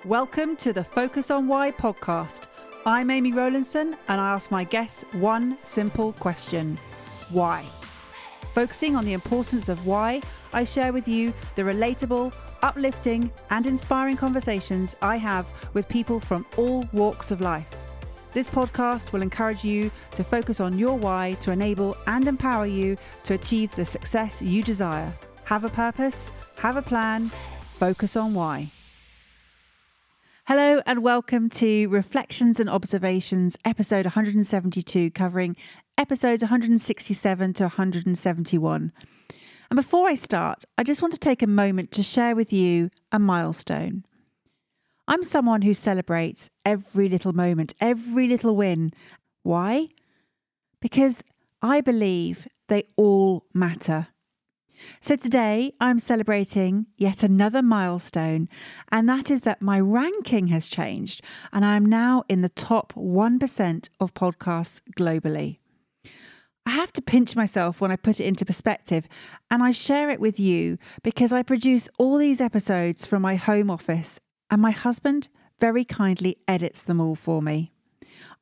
Welcome to the Focus on Why podcast. I'm Amy Rowlinson and I ask my guests one simple question. Why? Focusing on the importance of why, I share with you the relatable, uplifting and inspiring conversations I have with people from all walks of life. This podcast will encourage you to focus on your why to enable and empower you to achieve the success you desire. Have a purpose, have a plan, focus on why. Hello and welcome to Reflections and Observations, episode 172, covering episodes 167 to 171. And before I start, I just want to take a moment to share with you a milestone. I'm someone who celebrates every little moment, every little win. Why? Because I believe they all matter. So today I'm celebrating yet another milestone, and that is that my ranking has changed and I am now in the top 1% of podcasts globally. I have to pinch myself when I put it into perspective, and I share it with you because I produce all these episodes from my home office and my husband very kindly edits them all for me.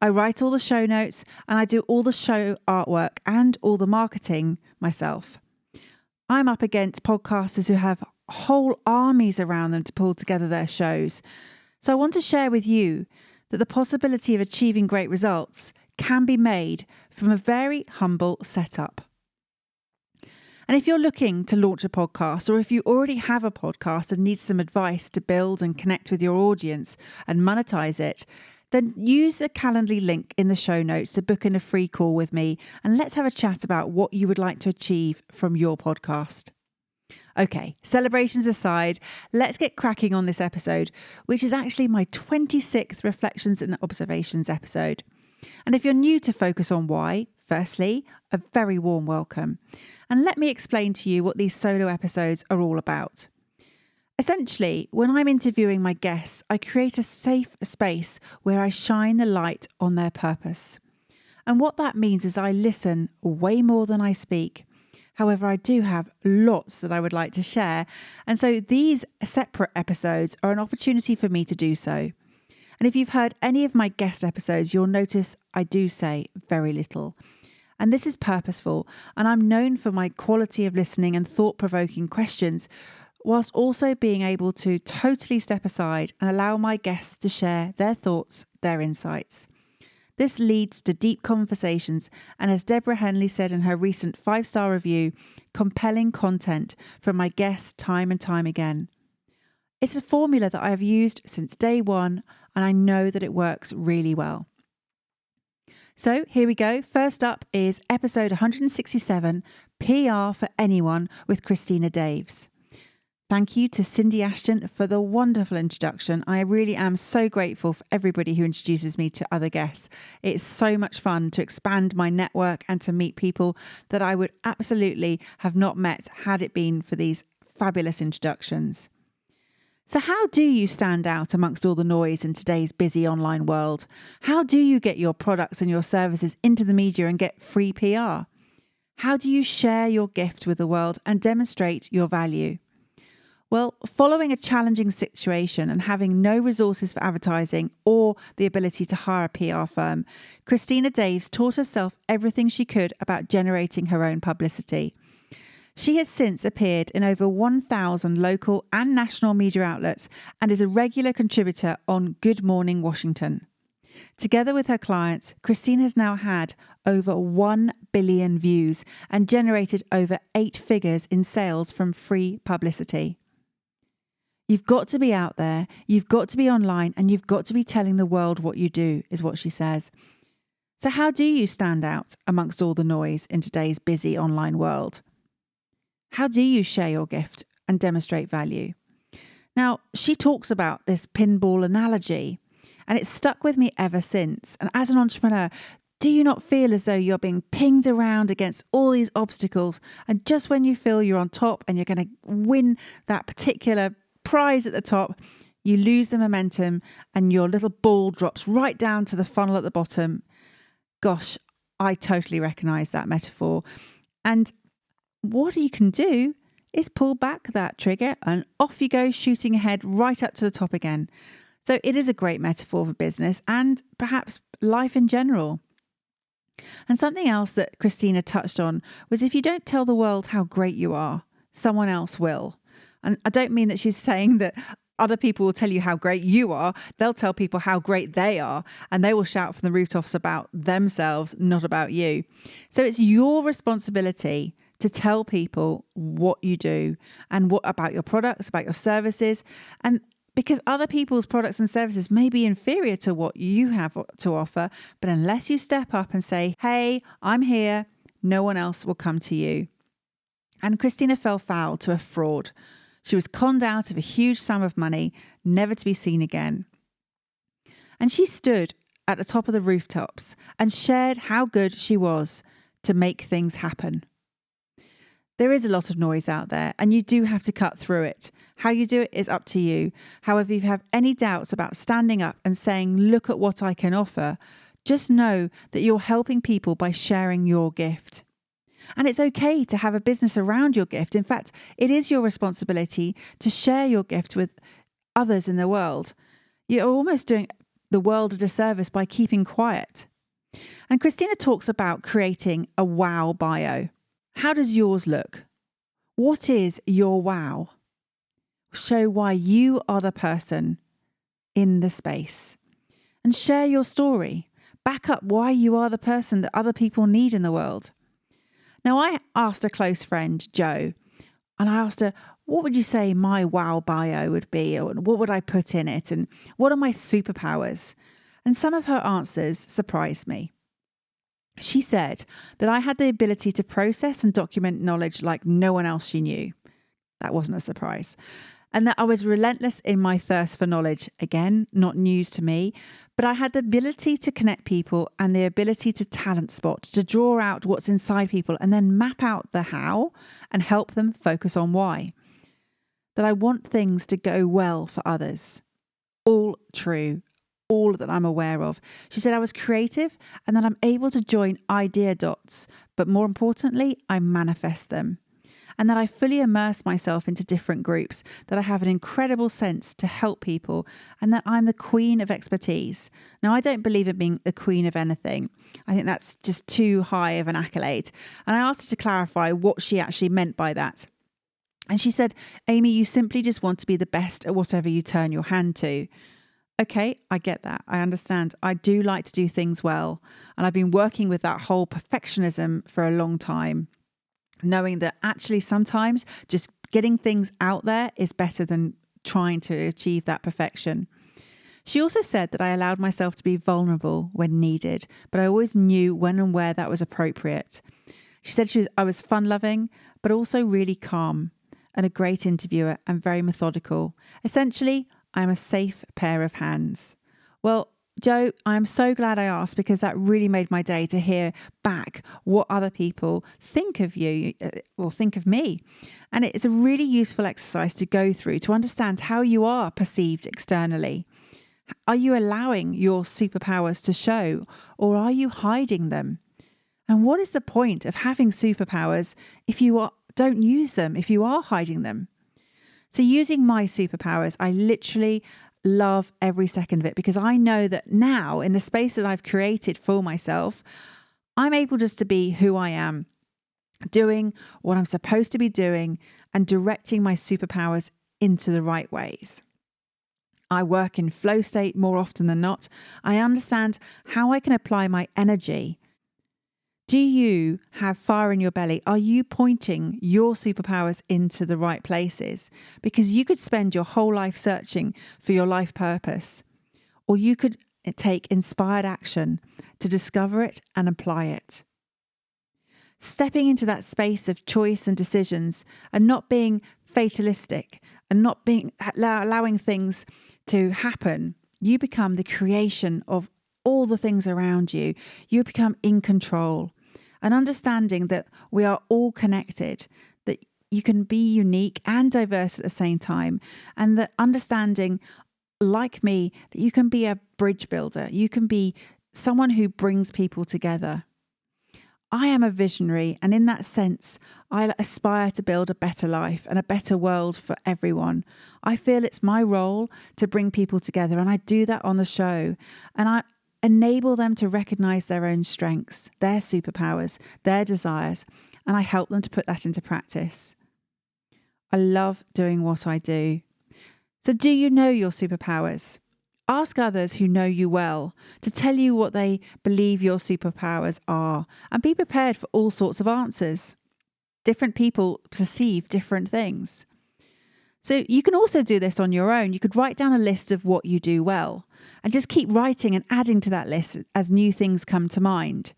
I write all the show notes and I do all the show artwork and all the marketing myself. I'm up against podcasters who have whole armies around them to pull together their shows. So I want to share with you that the possibility of achieving great results can be made from a very humble setup. And if you're looking to launch a podcast, or if you already have a podcast and need some advice to build and connect with your audience and monetize it, then use the Calendly link in the show notes to book in a free call with me and let's have a chat about what you would like to achieve from your podcast. Okay, celebrations aside, let's get cracking on this episode, which is actually my 26th Reflections and Observations episode. And if you're new to Focus on Why, firstly, a very warm welcome. And let me explain to you what these solo episodes are all about. Essentially, when I'm interviewing my guests, I create a safe space where I shine the light on their purpose. And what that means is I listen way more than I speak. However, I do have lots that I would like to share. And so these separate episodes are an opportunity for me to do so. And if you've heard any of my guest episodes, you'll notice I do say very little. And this is purposeful. And I'm known for my quality of listening and thought-provoking questions, whilst also being able to totally step aside and allow my guests to share their thoughts, their insights. This leads to deep conversations and, as Deborah Henley said in her recent 5-star review, compelling content from my guests time and time again. It's a formula that I have used since day one and I know that it works really well. So here we go. First up is episode 167, PR for Anyone with Christina Daves. Thank you to Cindy Ashton for the wonderful introduction. I really am so grateful for everybody who introduces me to other guests. It's so much fun to expand my network and to meet people that I would absolutely have not met had it been for these fabulous introductions. So how do you stand out amongst all the noise in today's busy online world? How do you get your products and your services into the media and get free PR? How do you share your gift with the world and demonstrate your value? Well, following a challenging situation and having no resources for advertising or the ability to hire a PR firm, Christina Daves taught herself everything she could about generating her own publicity. She has since appeared in over 1,000 local and national media outlets and is a regular contributor on Good Morning Washington. Together with her clients, Christina has now had over 1 billion views and generated over 8 figures in sales from free publicity. You've got to be out there, you've got to be online, and you've got to be telling the world what you do, is what she says. So how do you stand out amongst all the noise in today's busy online world? How do you share your gift and demonstrate value? Now, she talks about this pinball analogy, and it's stuck with me ever since. And as an entrepreneur, do you not feel as though you're being pinged around against all these obstacles, and just when you feel you're on top and you're going to win that particular prize at the top, you lose the momentum and your little ball drops right down to the funnel at the bottom? Gosh, I totally recognise that metaphor. And what you can do is pull back that trigger and off you go, shooting ahead right up to the top again. So it is a great metaphor for business and perhaps life in general. And something else that Christina touched on was if you don't tell the world how great you are, someone else will. And I don't mean that she's saying that other people will tell you how great you are. They'll tell people how great they are, and they will shout from the rooftops about themselves, not about you. So it's your responsibility to tell people what you do and what about your products, about your services, and because other people's products and services may be inferior to what you have to offer, but unless you step up and say, hey, I'm here, no one else will come to you. And Christina fell foul to a fraud. She was conned out of a huge sum of money, never to be seen again. And she stood at the top of the rooftops and shared how good she was to make things happen. There is a lot of noise out there and you do have to cut through it. How you do it is up to you. However, if you have any doubts about standing up and saying, look at what I can offer, just know that you're helping people by sharing your gift. And it's okay to have a business around your gift. In fact, it is your responsibility to share your gift with others in the world. You're almost doing the world a disservice by keeping quiet. And Christina talks about creating a wow bio. How does yours look? What is your wow? Show why you are the person in the space and share your story. Back up why you are the person that other people need in the world. Now, I asked a close friend, Jo, and I asked her, what would you say my wow bio would be? Or what would I put in it? And what are my superpowers? And some of her answers surprised me. She said that I had the ability to process and document knowledge like no one else she knew. That wasn't a surprise. And that I was relentless in my thirst for knowledge. Again, not news to me, but I had the ability to connect people and the ability to talent spot, to draw out what's inside people and then map out the how and help them focus on why. That I want things to go well for others. All true. All that I'm aware of. She said I was creative and that I'm able to join idea dots, but more importantly, I manifest them. And that I fully immerse myself into different groups, that I have an incredible sense to help people, and that I'm the queen of expertise. Now, I don't believe in being the queen of anything. I think that's just too high of an accolade. And I asked her to clarify what she actually meant by that. And she said, Amy, you simply just want to be the best at whatever you turn your hand to. Okay, I get that. I understand. I do like to do things well. And I've been working with that whole perfectionism for a long time, knowing that actually sometimes just getting things out there is better than trying to achieve that perfection. She also said that I allowed myself to be vulnerable when needed, but I always knew when and where that was appropriate. She said I was fun-loving, but also really calm and a great interviewer and very methodical. Essentially, I am a safe pair of hands. Well, Jo, I'm so glad I asked because that really made my day to hear back what other people think of you or think of me. And it's a really useful exercise to go through to understand how you are perceived externally. Are you allowing your superpowers to show or are you hiding them? And what is the point of having superpowers if you don't use them, if you are hiding them? So using my superpowers, I literally love every second of it because I know that now in the space that I've created for myself, I'm able just to be who I am, doing what I'm supposed to be doing and directing my superpowers into the right ways. I work in flow state more often than not. I understand how I can apply my energy. Do you have fire in your belly? Are you pointing your superpowers into the right places? Because you could spend your whole life searching for your life purpose, or you could take inspired action to discover it and apply it. Stepping into that space of choice and decisions and not being fatalistic and not being allowing things to happen, you become the creation of all the things around you. You become in control. And understanding that we are all connected, that you can be unique and diverse at the same time, and that understanding, like me, that you can be a bridge builder, you can be someone who brings people together. I am a visionary, and in that sense, I aspire to build a better life and a better world for everyone. I feel it's my role to bring people together, and I do that on the show. And I enable them to recognize their own strengths, their superpowers, their desires, and I help them to put that into practice. I love doing what I do. So do you know your superpowers? Ask others who know you well to tell you what they believe your superpowers are, and be prepared for all sorts of answers. Different people perceive different things. So you can also do this on your own. You could write down a list of what you do well and just keep writing and adding to that list as new things come to mind.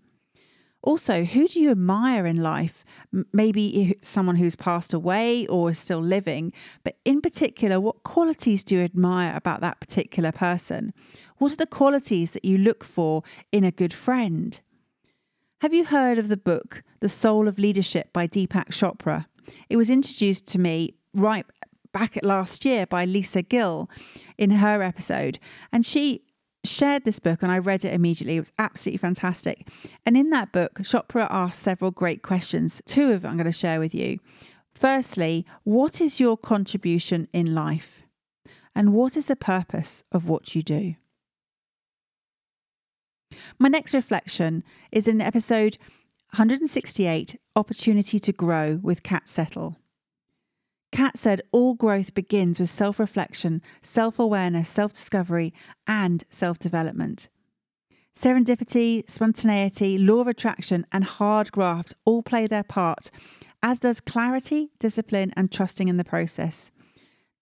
Also, who do you admire in life? Maybe someone who's passed away or is still living, but in particular, what qualities do you admire about that particular person? What are the qualities that you look for in a good friend? Have you heard of the book, The Soul of Leadership by Deepak Chopra? It was introduced to me right back at last year by Lisa Gill in her episode, and she shared this book and I read it immediately. It was absolutely fantastic. And in that book, Chopra asked several great questions. Two of them I'm going to share with you. Firstly, what is your contribution in life? And what is the purpose of what you do? My next reflection is in episode 168, Opportunity to Grow with Kat Settle. Kat said all growth begins with self-reflection, self-awareness, self-discovery, and self-development. Serendipity, spontaneity, law of attraction, and hard graft all play their part, as does clarity, discipline, and trusting in the process.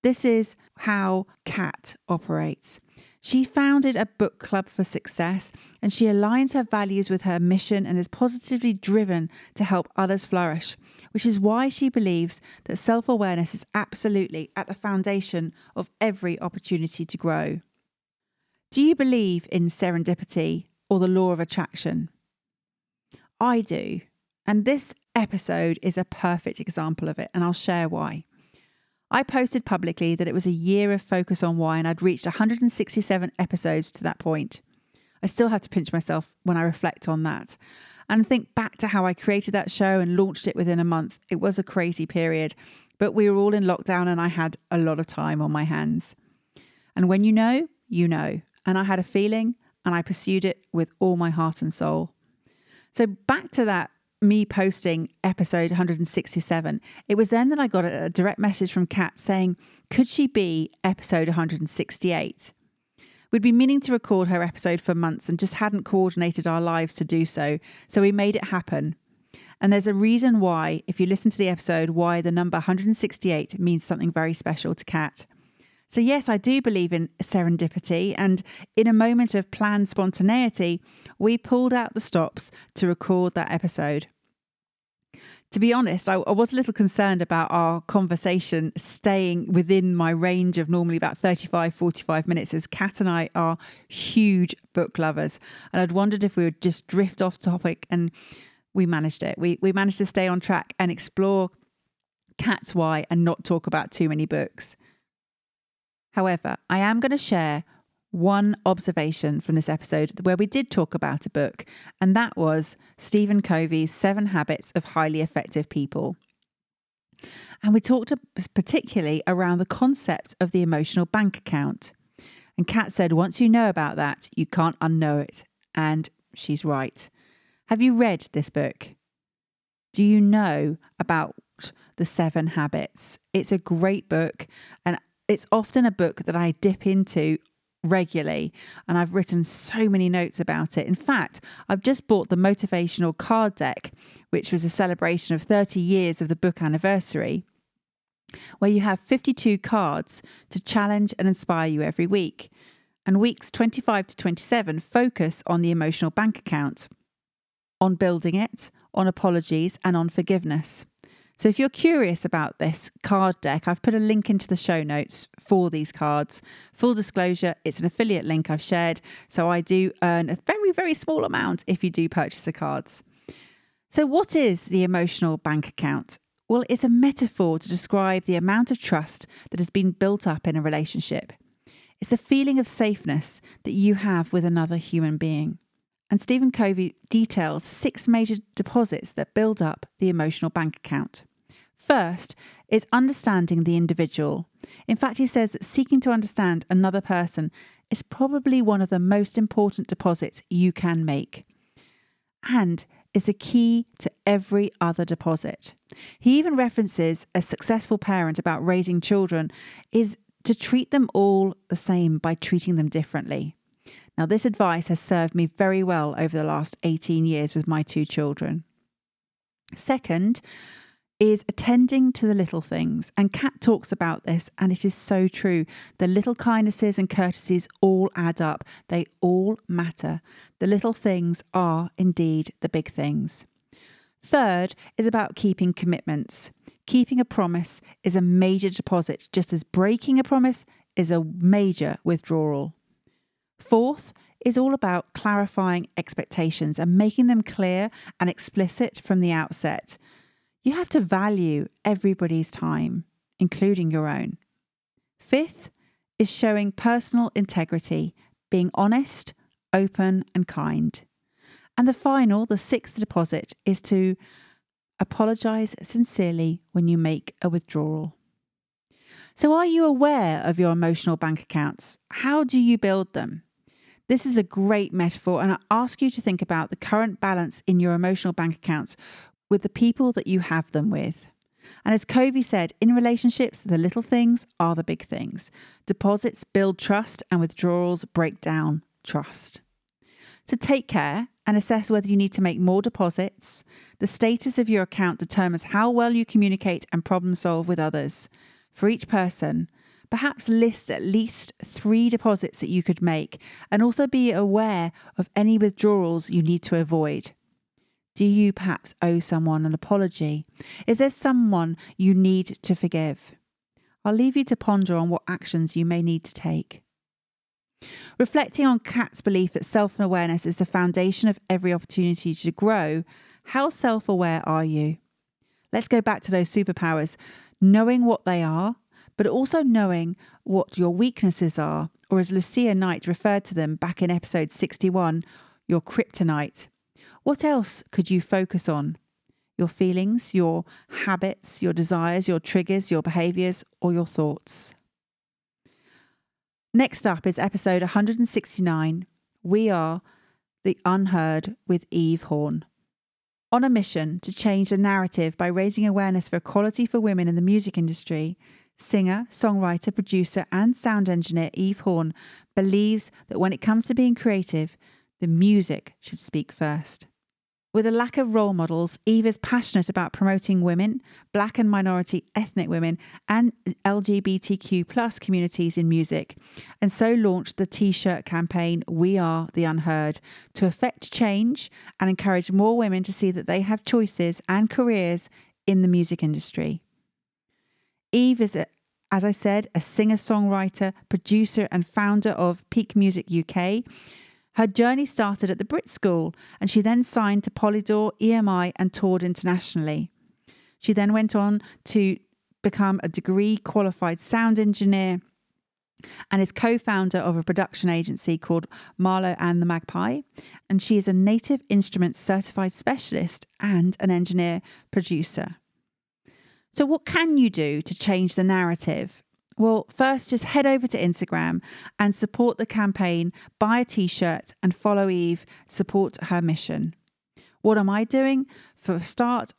This is how Kat operates. She founded a book club for success, and she aligns her values with her mission and is positively driven to help others flourish, which is why she believes that self-awareness is absolutely at the foundation of every opportunity to grow. Do you believe in serendipity or the law of attraction? I do, and this episode is a perfect example of it, and I'll share why. I posted publicly that it was a year of focus on why, and I'd reached 167 episodes to that point. I still have to pinch myself when I reflect on that and think back to how I created that show and launched it within a month. It was a crazy period, but we were all in lockdown and I had a lot of time on my hands. And when you know, you know. And I had a feeling and I pursued it with all my heart and soul. So back to that, me posting episode 167, it was then that I got a direct message from Kat saying, could she be episode 168? We'd been meaning to record her episode for months and just hadn't coordinated our lives to do so. So we made it happen. And there's a reason why, if you listen to the episode, why the number 168 means something very special to Kat. So yes, I do believe in serendipity, and in a moment of planned spontaneity, we pulled out the stops to record that episode. To be honest, I was a little concerned about our conversation staying within my range of normally about 45 minutes, as Kat and I are huge book lovers, and I'd wondered if we would just drift off topic, and we managed it. We managed to stay on track and explore Kat's why and not talk about too many books. However, I am going to share one observation from this episode where we did talk about a book, and that was Stephen Covey's 7 Habits of Highly Effective People. And we talked particularly around the concept of the emotional bank account. And Kat said, once you know about that, you can't unknow it. And she's right. Have you read this book? Do you know about the 7 Habits? It's a great book, and it's often a book that I dip into regularly, and I've written so many notes about it. In fact, I've just bought the motivational card deck, which was a celebration of 30 years of the book anniversary, where you have 52 cards to challenge and inspire you every week. And weeks 25 to 27 focus on the emotional bank account, on building it, on apologies, and on forgiveness. So if you're curious about this card deck, I've put a link into the show notes for these cards. Full disclosure, it's an affiliate link I've shared, so I do earn a very, very small amount if you do purchase the cards. So what is the emotional bank account? Well, it's a metaphor to describe the amount of trust that has been built up in a relationship. It's the feeling of safeness that you have with another human being. and Stephen Covey details 6 major deposits that build up the emotional bank account. First is understanding the individual. In fact, he says that seeking to understand another person is probably one of the most important deposits you can make, and is a key to every other deposit. He even references a successful parent about raising children is to treat them all the same by treating them differently. Now, this advice has served me very well over the last 18 years with my 2 children. Second is attending to the little things. And Kat talks about this, and it is so true. The little kindnesses and courtesies all add up. They all matter. The little things are indeed the big things. Third is about keeping commitments. Keeping a promise is a major deposit, just as breaking a promise is a major withdrawal. Fourth is all about clarifying expectations and making them clear and explicit from the outset. You have to value everybody's time, including your own. Fifth is showing personal integrity, being honest, open, and kind. And the 6th deposit, is to apologize sincerely when you make a withdrawal. So are you aware of your emotional bank accounts? How do you build them? This is a great metaphor, and I ask you to think about the current balance in your emotional bank accounts with the people that you have them with. And as Covey said, in relationships, the little things are the big things. Deposits build trust and withdrawals break down trust. So take care and assess whether you need to make more deposits. The status of your account determines how well you communicate and problem solve with others. For each person, perhaps list at least 3 deposits that you could make, and also be aware of any withdrawals you need to avoid. Do you perhaps owe someone an apology? Is there someone you need to forgive? I'll leave you to ponder on what actions you may need to take. Reflecting on Kat's belief that self-awareness is the foundation of every opportunity to grow, how self-aware are you? Let's go back to those superpowers, knowing what they are, but also knowing what your weaknesses are, or as Lucia Knight referred to them back in episode 61, your kryptonite. What else could you focus on? Your feelings, your habits, your desires, your triggers, your behaviours, or your thoughts? Next up is episode 169. We are the Unheard with Eve Horne. On a mission to change the narrative by raising awareness for equality for women in the music industry, singer, songwriter, producer, and sound engineer Eve Horne believes that when it comes to being creative, the music should speak first. With a lack of role models, Eve is passionate about promoting women, Black and minority ethnic women, and LGBTQ+ communities in music, and so launched the t-shirt campaign We Are the Unheard to effect change and encourage more women to see that they have choices and careers in the music industry. Eve is, as I said, a singer-songwriter, producer, and founder of Peak Music UK. Her journey started at the Brit School, and she then signed to Polydor, EMI, and toured internationally. She then went on to become a degree-qualified sound engineer and is co-founder of a production agency called Marlowe and the Magpie. And she is a Native Instruments certified specialist and an engineer producer. So what can you do to change the narrative? Well, first, just head over to Instagram and support the campaign, buy a t-shirt and follow Eve, support her mission. What am I doing? For a start,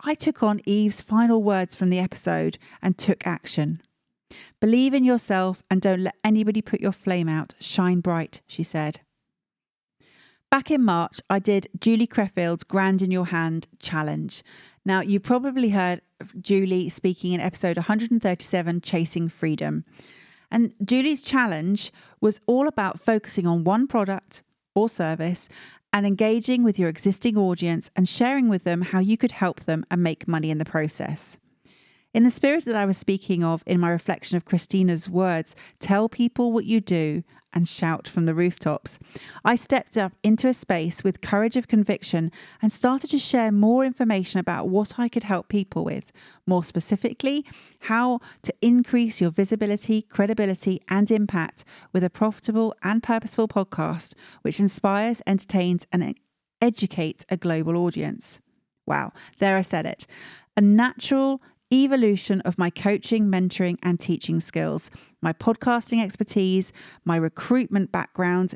I took on Eve's final words from the episode and took action. Believe in yourself and don't let anybody put your flame out. Shine bright, she said. Back in March, I did Julie Crefield's Grand in Your Hand challenge. Now, you probably heard Julie speaking in episode 137, Chasing Freedom. And Julie's challenge was all about focusing on one product or service and engaging with your existing audience and sharing with them how you could help them and make money in the process. In the spirit that I was speaking of in my reflection of Christina's words, tell people what you do and shout from the rooftops, I stepped up into a space with courage of conviction and started to share more information about what I could help people with. More specifically, how to increase your visibility, credibility, and impact with a profitable and purposeful podcast which inspires, entertains, and educates a global audience. Wow, there I said it. A natural evolution of my coaching, mentoring, and teaching skills, my podcasting expertise, my recruitment background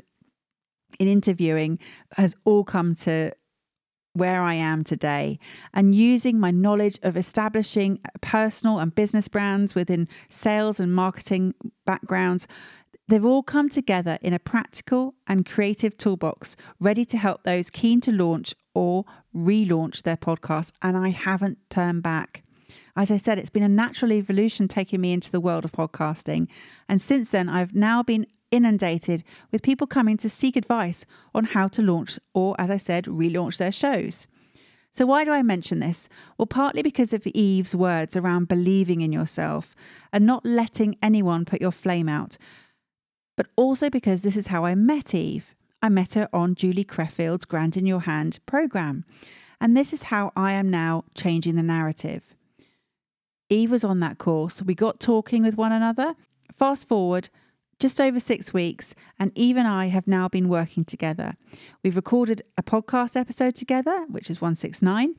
in interviewing has all come to where I am today. And using my knowledge of establishing personal and business brands within sales and marketing backgrounds, they've all come together in a practical and creative toolbox ready to help those keen to launch or relaunch their podcast. And I haven't turned back. As I said, it's been a natural evolution taking me into the world of podcasting. And since then, I've now been inundated with people coming to seek advice on how to launch or, as I said, relaunch their shows. So why do I mention this? Well, partly because of Eve's words around believing in yourself and not letting anyone put your flame out, but also because this is how I met Eve. I met her on Julie Crefield's Grand in Your Hand program. And this is how I am now changing the narrative. Eve was on that course. We got talking with one another. Fast forward just over 6 weeks, and Eve and I have now been working together. We've recorded a podcast episode together, which is 169,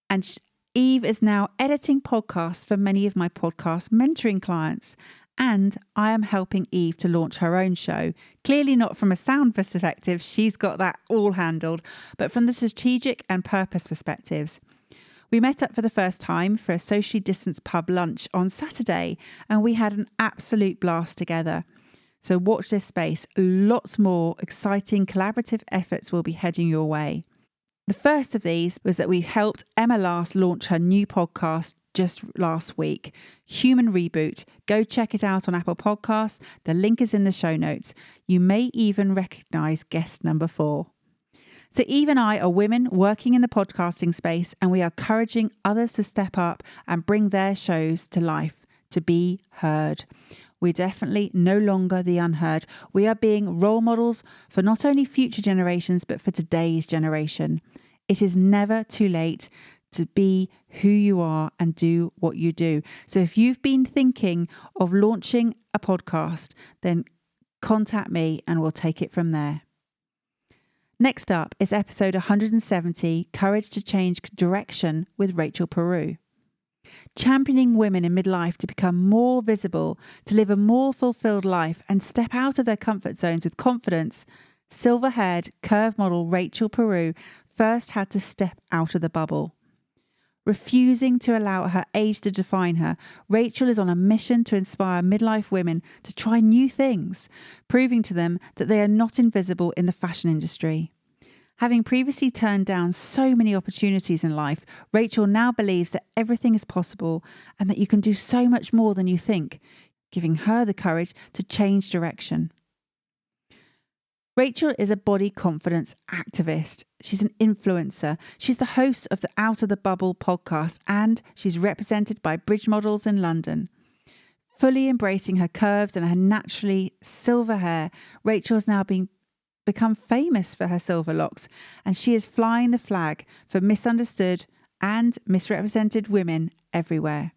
and Eve is now editing podcasts for many of my podcast mentoring clients. And I am helping Eve to launch her own show. Clearly not from a sound perspective, she's got that all handled, but from the strategic and purpose perspectives. We met up for the first time for a socially distanced pub lunch on Saturday, and we had an absolute blast together. So watch this space. Lots more exciting collaborative efforts will be heading your way. The first of these was that we helped Emma Last launch her new podcast just last week, Human Reboot. Go check it out on Apple Podcasts. The link is in the show notes. You may even recognize guest number 4. So Eve and I are women working in the podcasting space, and we are encouraging others to step up and bring their shows to life, to be heard. We're definitely no longer the unheard. We are being role models for not only future generations, but for today's generation. It is never too late to be who you are and do what you do. So if you've been thinking of launching a podcast, then contact me and we'll take it from there. Next up is episode 170, Courage to Change Direction with Rachel Peru. Championing women in midlife to become more visible, to live a more fulfilled life and step out of their comfort zones with confidence. Silver-haired, curve model Rachel Peru first had to step out of the bubble. Refusing to allow her age to define her, Rachel is on a mission to inspire midlife women to try new things, proving to them that they are not invisible in the fashion industry. Having previously turned down so many opportunities in life, Rachel now believes that everything is possible and that you can do so much more than you think, giving her the courage to change direction. Rachel is a body confidence activist. She's an influencer. She's the host of the Out of the Bubble podcast, and she's represented by Bridge Models in London. Fully embracing her curves and her naturally silver hair, Rachel has now become famous for her silver locks, and she is flying the flag for misunderstood and misrepresented women everywhere.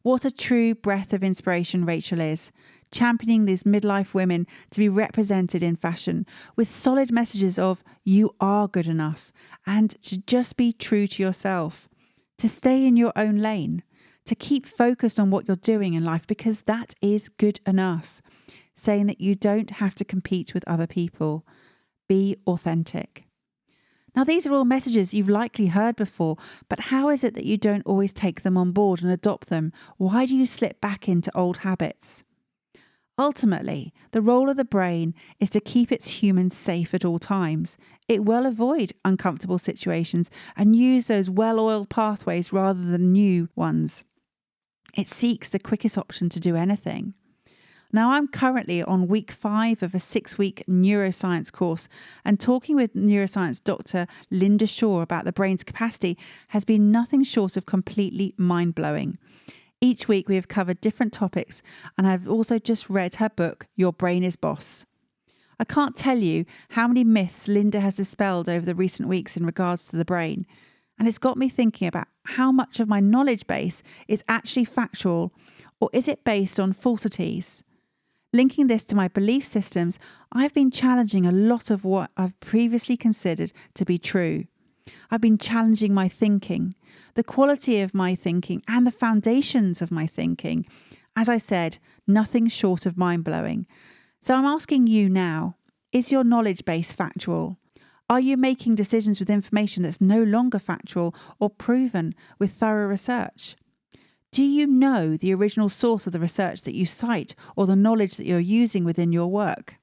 What a true breath of inspiration Rachel is, championing these midlife women to be represented in fashion with solid messages of you are good enough and to just be true to yourself, to stay in your own lane, to keep focused on what you're doing in life because that is good enough, saying that you don't have to compete with other people. Be authentic. Now, these are all messages you've likely heard before, but how is it that you don't always take them on board and adopt them? Why do you slip back into old habits? Ultimately, the role of the brain is to keep its humans safe at all times. It will avoid uncomfortable situations and use those well-oiled pathways rather than new ones. It seeks the quickest option to do anything. Now, I'm currently on week 5 of a 6-week neuroscience course, and talking with neuroscience Dr. Linda Shaw about the brain's capacity has been nothing short of completely mind-blowing. Each week we have covered different topics, and I've also just read her book, Your Brain is Boss. I can't tell you how many myths Linda has dispelled over the recent weeks in regards to the brain, and it's got me thinking about how much of my knowledge base is actually factual, or is it based on falsities? Linking this to my belief systems, I've been challenging a lot of what I've previously considered to be true. I've been challenging my thinking, the quality of my thinking, and the foundations of my thinking. As I said, nothing short of mind-blowing. So I'm asking you now, is your knowledge base factual? Are you making decisions with information that's no longer factual or proven with thorough research? Do you know the original source of the research that you cite or the knowledge that you're using within your work?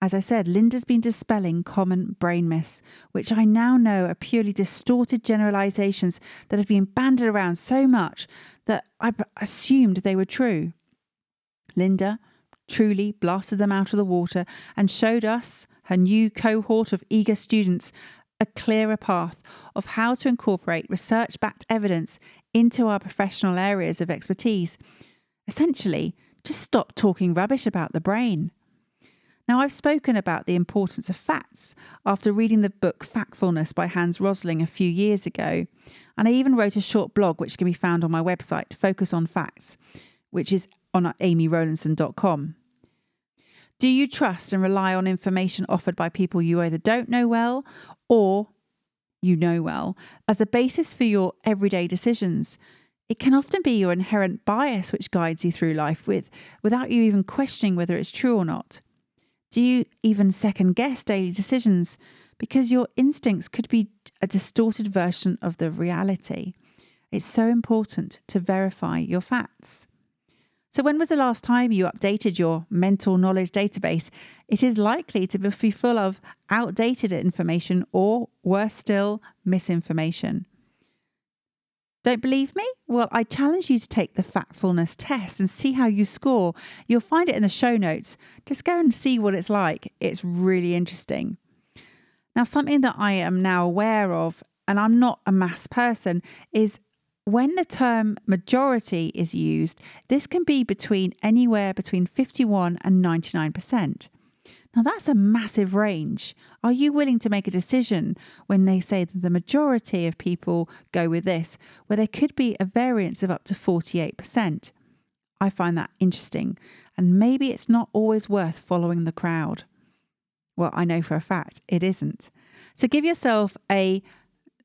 As I said, Linda's been dispelling common brain myths, which I now know are purely distorted generalizations that have been banded around so much that I assumed they were true. Linda truly blasted them out of the water and showed us, her new cohort of eager students, a clearer path of how to incorporate research-backed evidence into our professional areas of expertise. Essentially, just stop talking rubbish about the brain. Now, I've spoken about the importance of facts after reading the book Factfulness by Hans Rosling a few years ago, and I even wrote a short blog which can be found on my website, Focus on Facts, which is on amyrowlinson.com. Do you trust and rely on information offered by people you either don't know well or you know well as a basis for your everyday decisions? It can often be your inherent bias which guides you through life without you even questioning whether it's true or not. Do you even second guess daily decisions because your instincts could be a distorted version of the reality? It's so important to verify your facts. So when was the last time you updated your mental knowledge database? It is likely to be full of outdated information or, worse still, misinformation. Don't believe me? Well, I challenge you to take the Factfulness test and see how you score. You'll find it in the show notes. Just go and see what it's like. It's really interesting. Now, something that I am now aware of, and I'm not a maths person, is when the term majority is used, this can be anywhere between 51 and 99%. Now that's a massive range. Are you willing to make a decision when they say that the majority of people go with this, where there could be a variance of up to 48%? I find that interesting, and maybe it's not always worth following the crowd. Well, I know for a fact it isn't. So give yourself a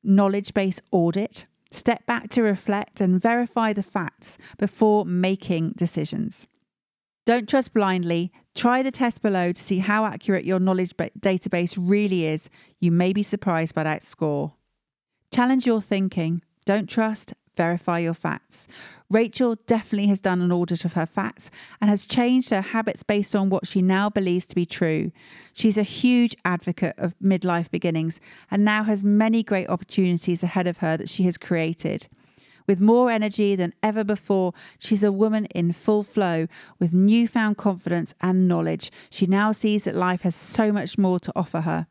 knowledge base audit. Step back to reflect and verify the facts before making decisions. Don't trust blindly. Try the test below to see how accurate your knowledge database really is. You may be surprised by that score. Challenge your thinking. Don't trust, verify your facts. Rachel definitely has done an audit of her facts and has changed her habits based on what she now believes to be true. She's a huge advocate of midlife beginnings and now has many great opportunities ahead of her that she has created. With more energy than ever before, she's a woman in full flow with newfound confidence and knowledge. She now sees that life has so much more to offer her.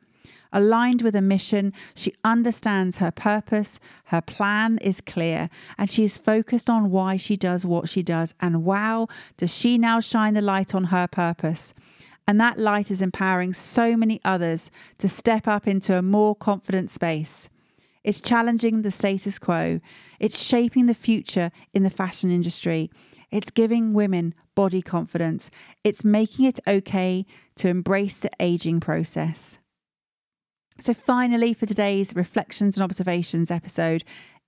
Aligned with a mission, she understands her purpose, her plan is clear, and she is focused on why she does what she does. And wow, does she now shine the light on her purpose. And that light is empowering so many others to step up into a more confident space. It's challenging the status quo. It's shaping the future in the fashion industry. It's giving women body confidence. It's making it okay to embrace the aging process. So finally, for today's Reflections and Observations episode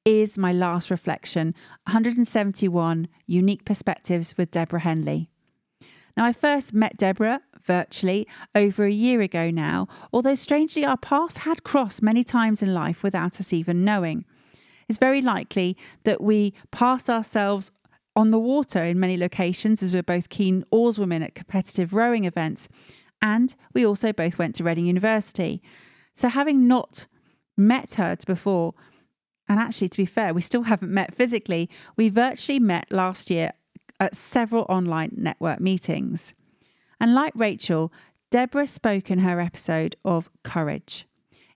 is my last reflection, 171 Unique Perspectives with Deborah Henley. Now, I first met Deborah virtually over a year ago now, although strangely our paths had crossed many times in life without us even knowing. It's very likely that we passed ourselves on the water in many locations as we're both keen oarswomen at competitive rowing events, and we also both went to Reading University. So having not met her before, and actually to be fair, we still haven't met physically, we virtually met last year at several online network meetings. And like Rachel, Deborah spoke in her episode of courage.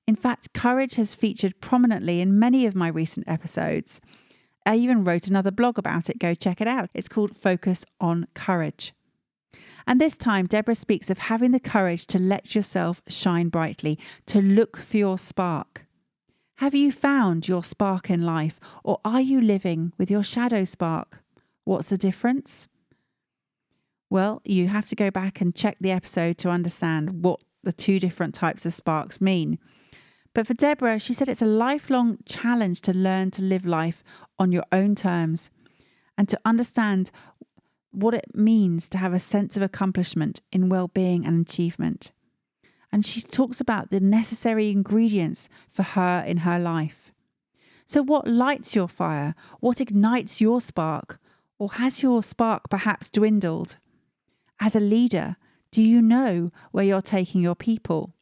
In fact, courage has featured prominently in many of my recent episodes. I even wrote another blog about it. Go check it out. It's called Focus on Courage. And this time, Deborah speaks of having the courage to let yourself shine brightly, to look for your spark. Have you found your spark in life, or are you living with your shadow spark? What's the difference? Well, you have to go back and check the episode to understand what the two different types of sparks mean. But for Deborah, she said it's a lifelong challenge to learn to live life on your own terms and to understand what it means to have a sense of accomplishment in well-being and achievement. And she talks about the necessary ingredients for her in her life. So what lights your fire? What ignites your spark? Or has your spark perhaps dwindled? As a leader, do you know where you're taking your people?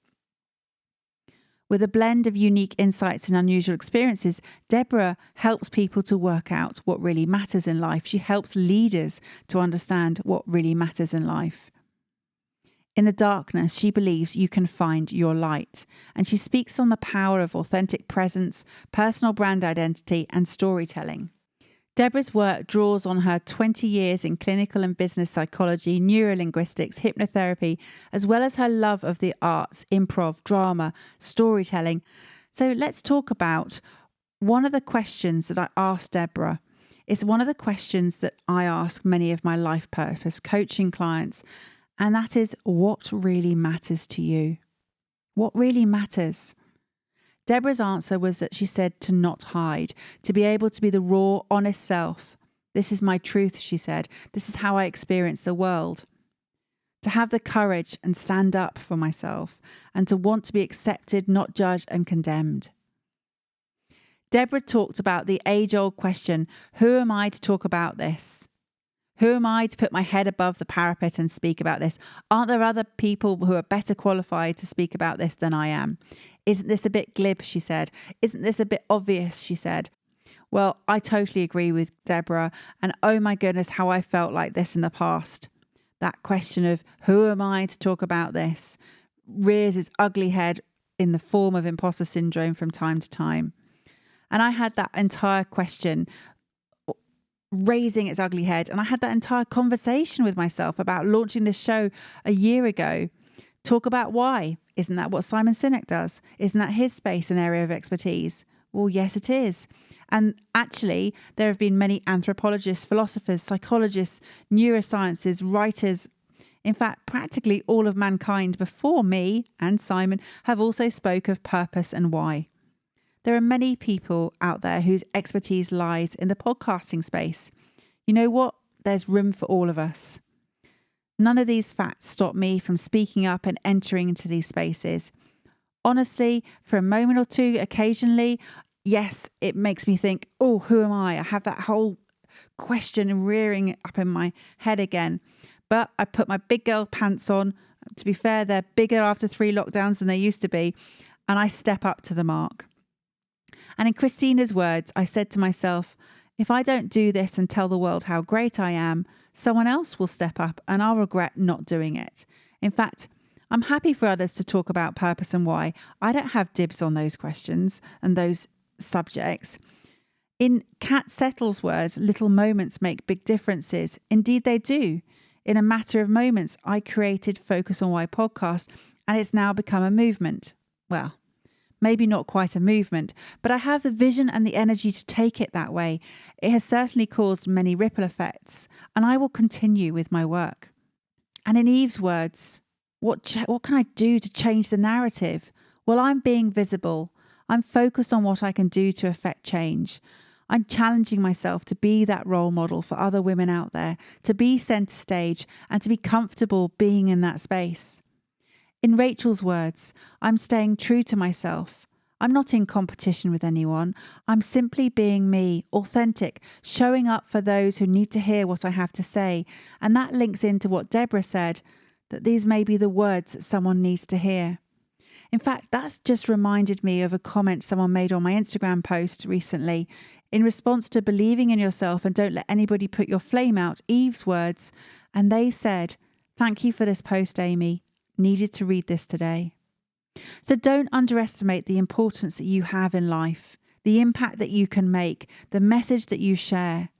With a blend of unique insights and unusual experiences, Deborah helps people to work out what really matters in life. She helps leaders to understand what really matters in life. In the darkness, she believes you can find your light, and she speaks on the power of authentic presence, personal brand identity, and storytelling. Deborah's work draws on her 20 years in clinical and business psychology, neurolinguistics, hypnotherapy, as well as her love of the arts, improv, drama, storytelling. So let's talk about one of the questions that I asked Deborah. It's one of the questions that I ask many of my life purpose coaching clients, and that is, what really matters to you? What really matters? Deborah's answer was that she said to not hide, to be able to be the raw, honest self. This is my truth, she said. This is how I experience the world. To have the courage and stand up for myself, and to want to be accepted, not judged and condemned. Deborah talked about the age-old question, who am I to talk about this? Who am I to put my head above the parapet and speak about this? Aren't there other people who are better qualified to speak about this than I am? Isn't this a bit glib, she said. Isn't this a bit obvious, she said. Well, I totally agree with Deborah, and oh my goodness, how I felt like this in the past. That question of who am I to talk about this rears its ugly head in the form of imposter syndrome from time to time. And I had that entire question raising its ugly head. And I had that entire conversation with myself about launching this show a year ago. Talk about why. Isn't that what Simon Sinek does? Isn't that his space and area of expertise? Well, yes, it is. And actually, there have been many anthropologists, philosophers, psychologists, neurosciences, writers. In fact, practically all of mankind before me and Simon have also spoke of purpose and why. There are many people out there whose expertise lies in the podcasting space. You know what? There's room for all of us. None of these facts stop me from speaking up and entering into these spaces. Honestly, for a moment or two, occasionally, yes, it makes me think, oh, who am I? I have that whole question rearing up in my head again. But I put my big girl pants on. To be fair, they're bigger after 3 lockdowns than they used to be. And I step up to the mark. And in Christina's words, I said to myself, if I don't do this and tell the world how great I am, someone else will step up and I'll regret not doing it. In fact, I'm happy for others to talk about purpose and why. I don't have dibs on those questions and those subjects. In Kat Settle's words, little moments make big differences. Indeed, they do. In a matter of moments, I created Focus on Why podcast, and it's now become a movement. Well, maybe not quite a movement, but I have the vision and the energy to take it that way. It has certainly caused many ripple effects, and I will continue with my work. And in Eve's words, what can I do to change the narrative? Well, I'm being visible. I'm focused on what I can do to affect change. I'm challenging myself to be that role model for other women out there, to be centre stage and to be comfortable being in that space. In Rachel's words, I'm staying true to myself. I'm not in competition with anyone. I'm simply being me, authentic, showing up for those who need to hear what I have to say. And that links into what Deborah said, that these may be the words that someone needs to hear. In fact, that's just reminded me of a comment someone made on my Instagram post recently in response to believing in yourself and don't let anybody put your flame out, Eve's words. And they said, "Thank you for this post, Amy. Needed to read this today." So don't underestimate the importance that you have in life, the impact that you can make, the message that you share.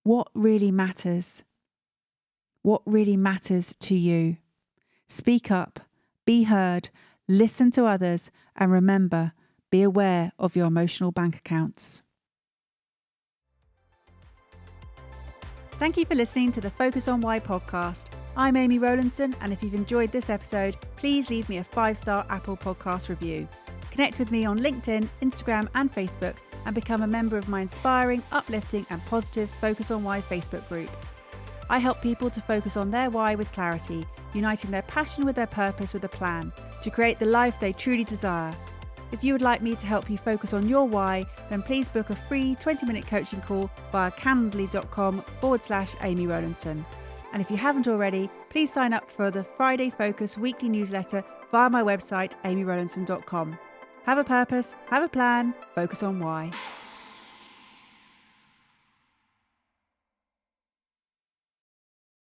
What really matters? What really matters to you? Speak up, be heard, listen to others, and remember, be aware of your emotional bank accounts. Thank you for listening to the Focus on Why podcast. I'm Amy Rowlinson, and if you've enjoyed this episode, please leave me a 5-star Apple Podcast review. Connect with me on LinkedIn, Instagram, and Facebook, and become a member of my inspiring, uplifting, and positive Focus on Why Facebook group. I help people to focus on their why with clarity, uniting their passion with their purpose with a plan to create the life they truly desire. If you would like me to help you focus on your why, then please book a free 20-minute coaching call via calendly.com/Amy Rowlinson. And if you haven't already, please sign up for the Friday Focus weekly newsletter via my website, amyrowlinson.com. Have a purpose, have a plan, focus on why.